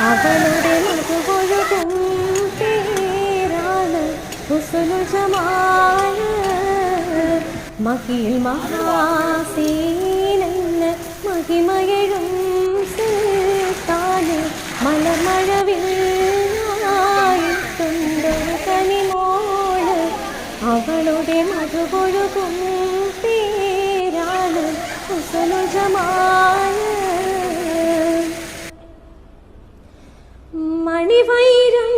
അവളുടെ മധുകൊഴുകും പേരാണ് ഹുസ്നുൽ ജമാൽ. മഹിൽ മഹാസീനെന്ന് മഹിമയഴും സുൽത്താന് മലർമഴവില്ലായിട്ടൊരു കനിമോള്. അവളുടെ മധുകൊഴുകും പേരാണ് ഹുസ്നുൽ ജമാൽ. മണിവൈരം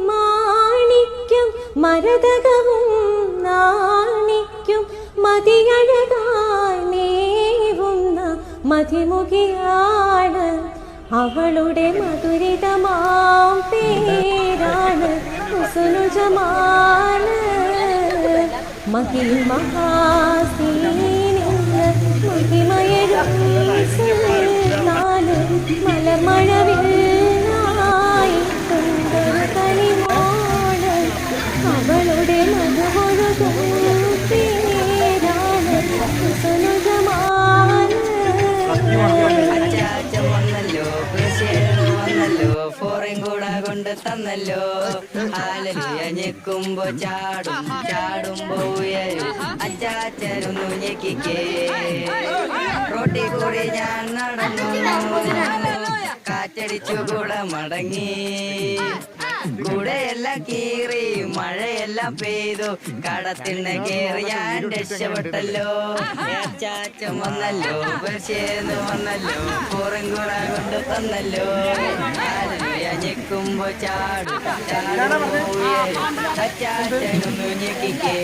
മാണിക്യം മരതകവും നാണിക്കും മതിയഴകായി നേവുന്ന മതിമുഖിയാണ്. അവളുടെ മധുരിതമാം പേരാണ് ഹുസ്നുൽ ജമാൽ. മഹിൽ മഹാസീനിന്ന് മഹിമയഴും സുൽത്താന് മലർമഴവിൽ അവളുടെ മധുകൊഴുകും പേരാണ് ഹുസ്നുൽ ജമാൽ. അച്ചാച്ചൻ വന്നല്ലോ, പ്രശേഷന് വന്നല്ലോ, ഫോറിൻ കൂടെ കൊണ്ട് തന്നല്ലോ. ആലലിയ ഞെക്കുമ്പോ ചാടും, ചാടുമ്പോ ഉയരും അച്ചാച്ചനൊന്നു ഞെക്കിക്കേ. റോട്ടി കൂടി ഞാൻ നടന്നു, കാറ്റടിച്ചു കൂടെ മടങ്ങി. കൂടെയെല്ലാം കീറി മഴയെല്ലാം പെയ്തു, കടത്തിന് കയറി ഞാൻ രക്ഷപ്പെട്ടല്ലോ. അച്ചാച്ചൻ വന്നല്ലോ, ബഷീർന്ന് വന്നല്ലോ, ഫോറിൻ കൂടെ കൊണ്ട് തന്നല്ലോ. ഞെക്കുമ്പോ ചാടും, ചാടുമ്പോ ഉയരും അച്ചാച്ചനൊന്നു ഞെക്കിക്കേ.